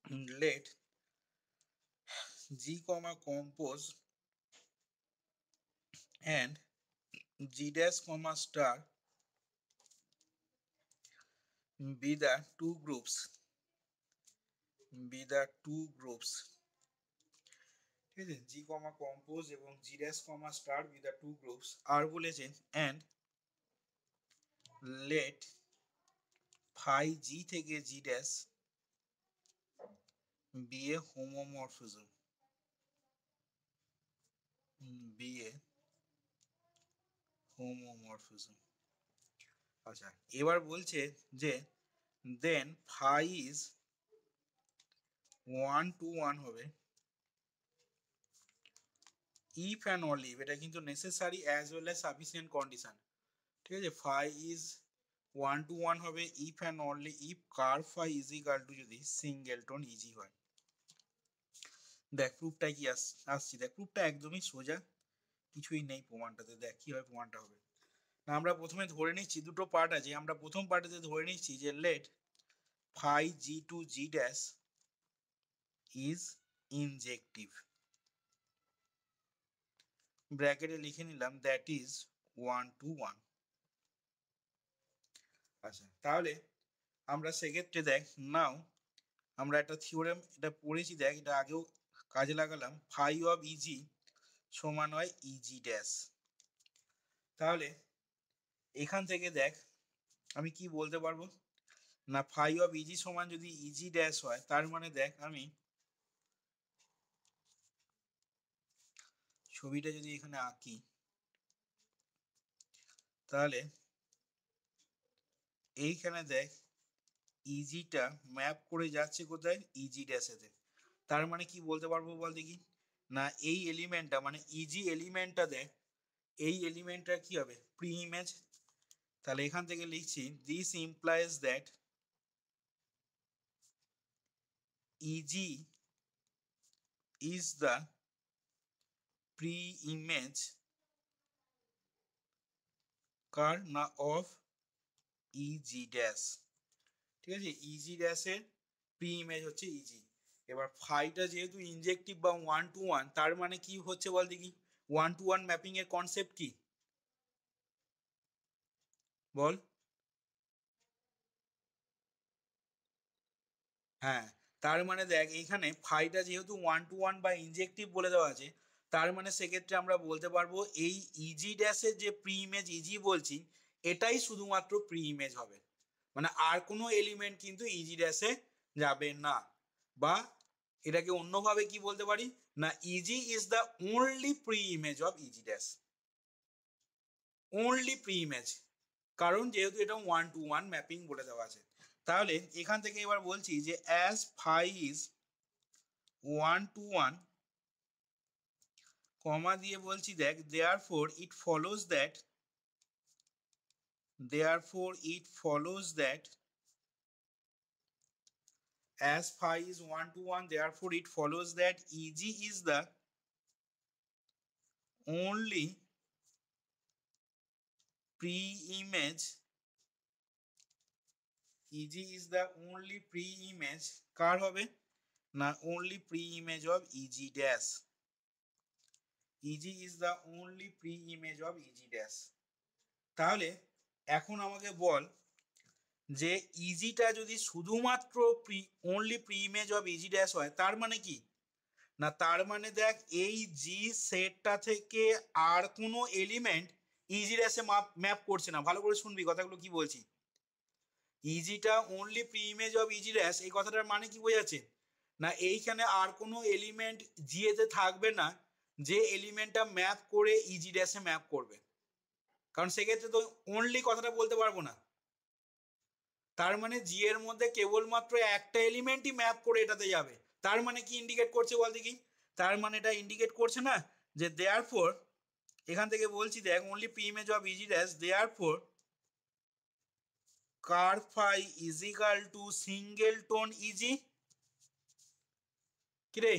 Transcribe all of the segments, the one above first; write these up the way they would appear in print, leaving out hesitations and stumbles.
let G comma compose and G dash comma star be the two groups ঠিক আছে জি comma compose এবং G dash comma star B the two groups আর বলেছেন and let phi G থেকে G dash be a homomorphism আচ্ছা এবার বলছে যে দেন ফাই ইজ 1 to 1 হবে if and only if এটা কিন্তু necessary as well as sufficient condition ঠিক আছে phi is 1 to 1 হবে if and only if car phi is equal to যদি সিঙ্গেলটন ইজি হয় দেখ প্রুফটা কি আসছি দেখ প্রুফটা একদমই সোজা কিছুই নেই প্রমাণটাতে দেখ কি হয় প্রমাণটা হবে না আমরা প্রথমে ধরে নিচ্ছি দুটো পার্ট আছে আমরা প্রথম পার্টে ধরে নিচ্ছি যে late phi g to g dash is injective ব্র্যাকেটে লিখে নিলাম দ্যাট ইজ 1 to 1 আচ্ছা তাহলে আমরা সেক্ষেত্রে দেখ নাও আমরা একটা থিওরেম এটা পড়েছি দেখ এটা আগেও কাজে লাগালাম ফাই অফ ইজি সমান হয় ইজি ড্যাশ তাহলে এখান থেকে দেখ আমি কি বলতে পারবো না ফাই অফ ইজি সমান যদি ইজি ড্যাশ হয় তার মানে দেখ আমি ছবিটা যদি এখানে আঁকি তাহলে এইখানে দেখ ইজিটা ম্যাপ করে যাচ্ছে কোথায় ইজি ড্যাশেতে তার মানে কি বলতে পারবো বল দেখি না এই এলিমেন্টটা মানে ইজি এলিমেন্টটা দেখ এই এলিমেন্টটা কি হবে প্রি ইমেজ তাহলে এখান থেকে লিখছি this implies that e G is the preimage কার না অফ ইজি ড্যাশ ঠিক আছে ইজি ড্যাশের প্রি ইমেজ হচ্ছে ইজি এবার ফাইটা যেহেতু ইনজেক্টিভ বা 1 to 1 তার মানে কি হচ্ছে বল দেখি 1 to 1 ম্যাপিং এর কনসেপ্ট কি বল হ্যাঁ তার মানে দেখ এইখানে ফাইটা যেহেতু 1 to 1 বা ইনজেক্টিভ বলে দেওয়া আছে তার মানে সেক্ষেত্রে আমরা বলতে পারবো এই ইজি ড্যাশের যে প্রি ইমেজ ইজি বলছি এটাই শুধুমাত্র প্রি ইমেজ হবে মানে আর কোনো এলিমেন্ট কিন্তু ইজি ড্যাশে যাবে না বা এটাকে অন্যভাবে কি বলতে পারি না easy is the only pre image of easy dash only pre image কারণ যেহেতু এটা 1 to 1 ম্যাপিং বলে দেওয়া আছে তাহলে এখান থেকে এবার বলছি যে অ্যাজ ফাই ইজ 1 to 1 কমা দিয়ে বলছি দেখ therefore it follows that as phi is 1 to 1 therefore it follows that eg is the only pre-image eg is the only pre-image কার হবে না only pre-image of eg dash eg is the only pre-image of eg dash তাহলে এখন আমাকে বল যে ইজিটা যদি শুধুমাত্র only pre-image of eg dash হয় তার মানে কি না তার মানে দেখ এই জি সেটটা থেকে আর কোনো এলিমেন্ট ইজি ড্যাশে ম্যাপ করছে না ভালো করে শুনবি কথাগুলো কি বলছি ইজিটা only preimage of easy dash এই কথাটার মানে কি বোঝাচ্ছে না এইখানে আর কোনো এলিমেন্ট জিএতে থাকবে না যে এলিমেন্টটা ম্যাপ করে ইজি ড্যাশে ম্যাপ করবে কারণ সেক্ষেত্রে তো অনলি কথাটা বলতে পারবো না তার মানে জি এর মধ্যে কেবলমাত্র একটা এলিমেন্টই ম্যাপ করে এটাতে যাবে তার মানে কি ইন্ডিকেট করছে বল দেখি তার মানে এটা ইন্ডিকেট করছে না যে দেয়ারফর এখান থেকে বলছি দেখ only preimage of easy dash therefore ker phi is equal to singleton E G কিরে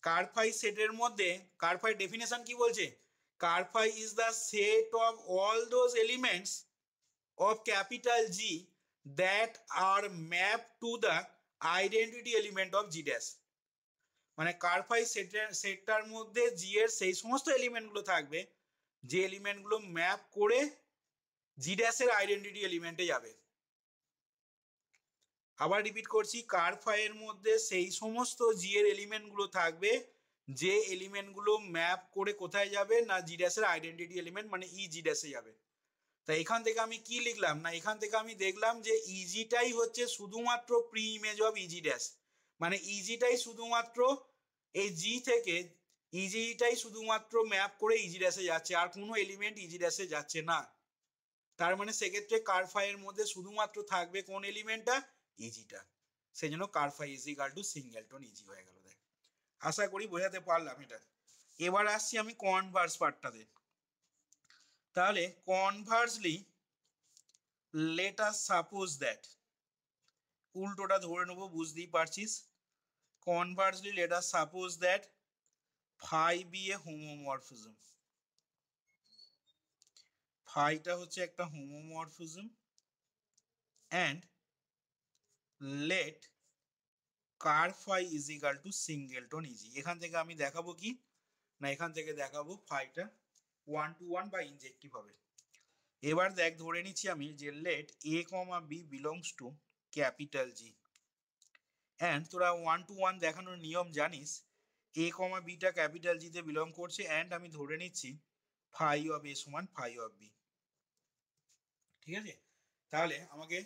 কার ফাই সেটের মধ্যে কার ফাই ডেফিনেশন কি বলছে ker phi is the set of all those elements of capital G that are mapped to the identity element of G dash। মানে কার5 সেটটার মধ্যে জি এর সেই সমস্ত এলিমেন্টগুলো থাকবে যে এলিমেন্টগুলো ম্যাপ করে জি ড্যাশের আইডেন্টিটি এলিমেন্টে যাবে। আবার রিপিট করছি, কার5 এর মধ্যে সেই সমস্ত জি এর এলিমেন্টগুলো থাকবে যে এলিমেন্টগুলো ম্যাপ করে কোথায় যাবে না জি ড্যাশের আইডেন্টিটি এলিমেন্ট মানে ই জি ড্যাশে যাবে। তাই এখান থেকে আমি কি লিখলাম না এখান থেকে আমি দেখলাম যে ইজিটাই হচ্ছে শুধুমাত্র pre image of easy dash, মানে ইজিটাই শুধুমাত্র এই জি থেকে ইজিটাই শুধুমাত্র ম্যাপ করে ইজি ড্যাশে যাচ্ছে, আর কোনো এলিমেন্ট ইজি ড্যাশে যাচ্ছে না। তার মানে সেক্ষেত্রে কার5 এর মধ্যে শুধুমাত্র থাকবে কোন এলিমেন্টটা ইজিটা, সেই জন্য কার5 is equal to singleton e G হয়ে গেল। দেখ আশা করি বোঝাতে পারলাম এটা। এবার আসছি আমি কনভার্স পার্টটাতে। তাহলে conversely let us suppose that, উল্টোটা ধরে নেবো বুঝতেই পারছিস। Conversely let us suppose that phi be a homomorphism. ফাইটা হচ্ছে একটা হোমোমরফিজম অ্যান্ড লেট কার5 is equal to singleton e G. এখান থেকে আমি দেখাবো কি না এখান থেকে দেখাবো ফাইটা 1 to 1 বা ইনজেক্টিভ হবে। এবার দেখ ধরে নিচ্ছি আমি যে let A comma B belongs to capital G and তোরা 1 to 1 দেখানোর নিয়ম জানিস, এ কমা বিটা ক্যাপিটাল জিতে বিলং করছে অ্যান্ড আমি ধরে নিচ্ছি ফাই অফ এ সমান ফাই অফ বি। ঠিক আছে, তাহলে আমাকে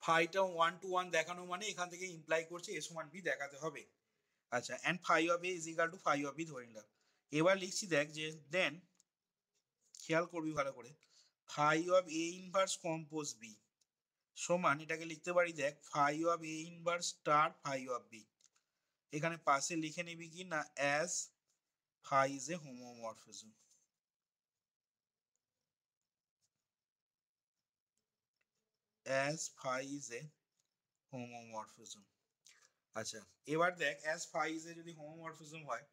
ফাইটা 1 to 1 দেখানো মানে এখান থেকে ইমপ্লাই করছে এ সমান বি দেখাতে হবে। আচ্ছা, and phi of A is equal to phi of B ধরে নিলাম। এবার লিখছি দেখ যে দেন খেয়াল করবি ভালো করে, phi of A inverse compose B সমান এটাকে লিখতে পারি দেখ phi of A inverse star phi of B. এখানে পাশে লিখে নিবি কি না as phi is a homomorphism. As phi is a homomorphism. আচ্ছা, এবার দেখ অ্যাজ ফাই ইজ এ যদি হোমোমরফিজম হয়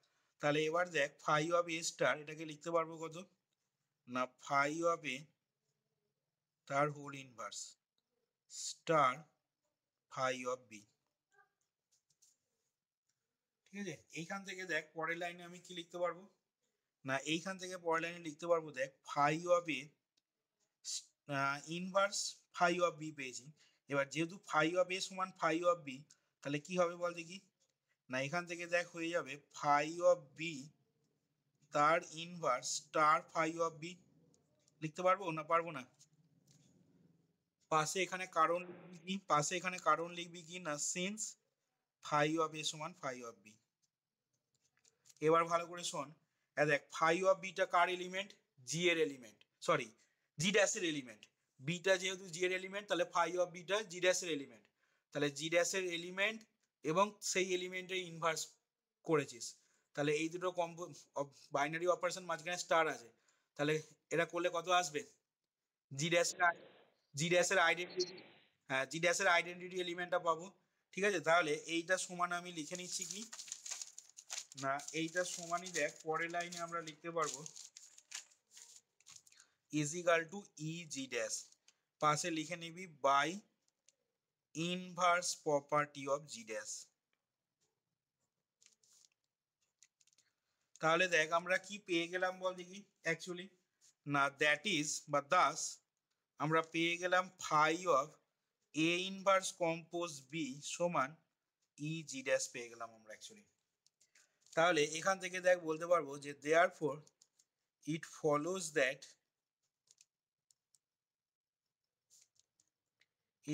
তাহলে এবার দেখ ফাই অফ এ স্টার এটাকে লিখতে পারবো কত না ফাই অফ এ তার whole inverse star phi of B. ঠিক আছে, এইখান থেকে দেখ পরের লাইনে আমি কি লিখতে পারবো না এইখান থেকে পরের লাইনে লিখতে পারবো দেখ phi of A inverse phi of B পেয়েছি। এবার যেহেতু ফাই অফ এ সমান ফাই অফ বি তাহলে কি হবে বল দেখি না এখান থেকে দেখ হয়ে যাবে ফাই অফ বি তার inverse star phi of B. লিখতে পারবো না পারবো না? পাশে এখানে কারণ লিখবি কি পাশে এখানে কারণ লিখবি কি না সিন্স ফাই অফ এ সমান ফাই অফ বি। এবার ভালো করে শোন, দেখ ফাই অফ বিটা কার এলিমেন্ট জি এর এলিমেন্ট, সরি জি ড্যাশের এলিমেন্ট। বিটা যেহেতু জি এর এলিমেন্ট তাহলে ফাই অফ বিটা জি ড্যাশের এলিমেন্ট, তাহলে জি ড্যাশের এলিমেন্ট এবং সেই এলিমেন্টের ইনভার্স করেছিস, তাহলে এই দুটো বাইনারি অপারেশন মাঝখানে স্টার আছে, তাহলে এটা করলে কত আসবে জি ড্যাশের জি ড্যাশের আইডেন্টিটি, হ্যাঁ জি ড্যাশের আইডেন্টিটি এলিমেন্টটা পাবো। ঠিক আছে, তাহলে এইটা সমান আমি লিখে নিচ্ছি কি না এইটা সমানই দেখ পরের লাইনে আমরা লিখতে পারবো is equal to E G dash, পাশে লিখে নিবি by inverse property of G dash. তাহলে দেখ আমরা কি পেয়ে গেলাম বল দেখি অ্যাকচুয়ালি না দ্যাট ইজ বা দাস আমরা পেয়ে গেলাম phi of A inverse compose B সমান ই জি ড্যাশ পেয়ে গেলাম আমরা অ্যাকচুয়ালি। তাহলে এখান থেকে দেখ বলতে পারবো যে therefore it follows that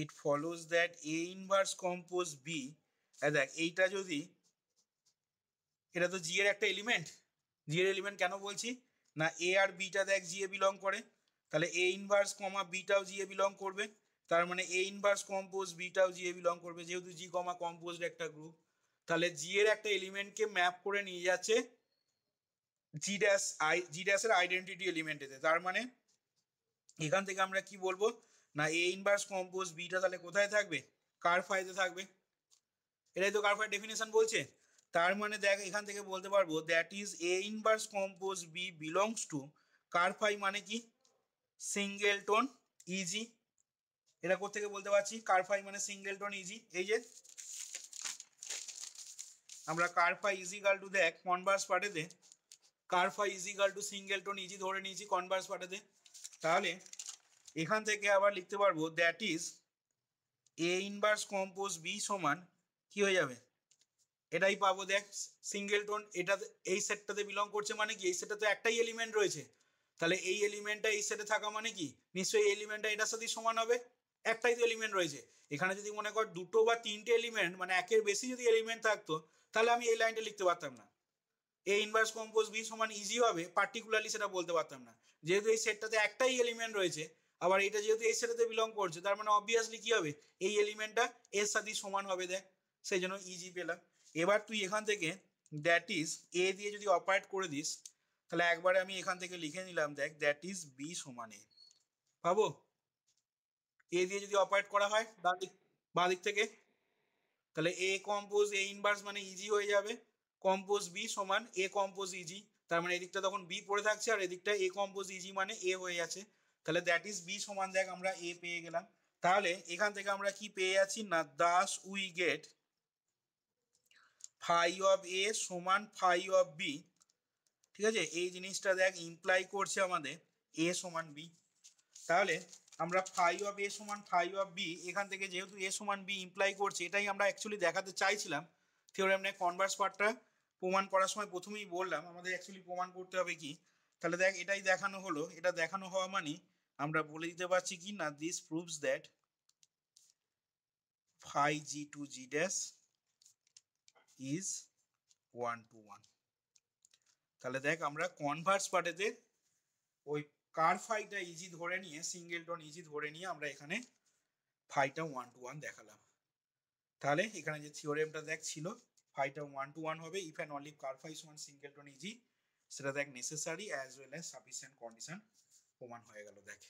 it follows that A inverse compose B, দেখ এইটা যদি এটা তো জি এর একটা এলিমেন্ট, জি এর এলিমেন্ট কেন বলছি না এ আর বিটা দেখ জি এ বিলং করে, তাহলে A inverse comma বিটাও G A belong করবে, তার মানে এ ইনভার্স কম্পোজ বিটাও জি এ বিলং করবে, যেহেতু জি কমা কম্পোজড একটা গ্রুপ, তাহলে জি এর একটা এলিমেন্টকে ম্যাপ করে নিয়ে যাচ্ছে জি ড্যাশের আইডেন্টিটি এলিমেন্টেতে। তার মানে এখান থেকে আমরা কি বলবো না এ ইনভার্স কম্পোজ বিটা তাহলে কোথায় থাকবে কার5 তে থাকবে, এটাই তো কার5 ডেফিনেশন বলছে। তার মানে দেখ এখান থেকে বলতে পারবো that is A inverse compose b belongs to কার5 মানে কি সিঙ্গেলটন ইজি, এটা কোত্থেকে বলতে পারছি, কার ফাই মানে সিঙ্গেলটন ইজি। এই যে আমরা কার ফাই ইজিক্যাল টু দেখ কনভার্স পার্টেতে ker phi equal to singleton e G ধরে নিয়েছি কনভার্স পার্টেতে। তাহলে এখান থেকে আবার লিখতে পারবো that is A inverse compose B সমান কি হয়ে যাবে, এটাই পাবো দেখ সিঙ্গেলটন, এটা এই সেটটাতে বিলং করছে মানে কি এই সেটটাতে একটাই এলিমেন্ট রয়েছে, তাহলে এই এলিমেন্টটা এই সেটে থাকা মানে কি নিশ্চয়ই এলিমেন্টটা এটার সাথে সমান হবে, একটাই তো এলিমেন্ট রয়েছে। এখানে যদি মনে কর দুটো বা তিনটে এলিমেন্ট মানে একের বেশি যদি এলিমেন্ট থাকতো তাহলে আমি এই লাইনটা লিখতে পারতাম না, এ ইনভার্স কম্পোজ বি সমান ইজি হবে পার্টিকুলারলি সেটা বলতে পারতাম না। যেহেতু এই সেটটাতে একটাই এলিমেন্ট রয়েছে, আবার এটা যেহেতু এই সেটটাতে বিলং করছে, তার মানে অবভিয়াসলি কি হবে এই এলিমেন্টটা এর সাথে সমান হবে দেখ, সেই জন্য ইজি পেলাম। এবার তুই এখান থেকে দ্যাট ইজ এ দিয়ে যদি অপারেট করে দিস তাহলে একবারে আমি এখান থেকে লিখে নিলাম দেখ দ্যাট ইজ বি সমান এ, পাবো এ দিয়ে যদি অপারেট করা হয় বাঁ দিক থেকে, তাহলে এ কম্পোজ এ ইনভার্স মানে ইজি হয়ে যাবে, কম্পোজ বি সমান এ কম্পোজ ইজি, তার মানে এদিকটা তখন বি পড়ে থাকছে আর এদিকটা এ কম্পোজ ইজি মানে এ হয়ে যাচ্ছে, তাহলে দ্যাট ইজ বি সমান দেখ আমরা এ পেয়ে গেলাম। তাহলে এখান থেকে আমরা কি পেয়ে যাচ্ছি না thus we get phi of a সমান ফাই অফ বি, ঠিক আছে, এই জিনিসটা দেখ ইমপ্লাই করছে আমাদের এ সমান বি। তাহলে আমরা ফাই অফ এ সমান ফাই অফ বি, এখান থেকে যেহেতু এ সমান বি ইমপ্লাই করছে, এটাই আমরা অ্যাকচুয়ালি দেখাতে চাইছিলাম থিওরেমে কনভার্স পার্টটা প্রমাণ করার সময় প্রথমেই বললাম আমাদের অ্যাকচুয়ালি প্রমাণ করতে হবে কি, তাহলে দেখ এটাই দেখানো হলো, এটা দেখানো হওয়া মানে আমরা বলে দিতে পারছি কি না this proves that phi G to G dash is 1 to 1। তাহলে দেখ আমরা কনভার্স পার্টেতে ওই কার ফাইটা ইজি ধরে নিয়ে সিঙ্গেলটন ইজি ধরে নিয়ে আমরা এখানে ফাইটা 1 to 1 দেখালাম। তাহলে এখানে যে থিওরেমটা দেখ ছিল ফাইটা 1 to 1 হবে ইফ অ্যান্ড অনলি কার ফাই সমান সিঙ্গেলটন ইজি, সেটা দেখ necessary as well as sufficient condition প্রমাণ হয়ে গেল দেখ।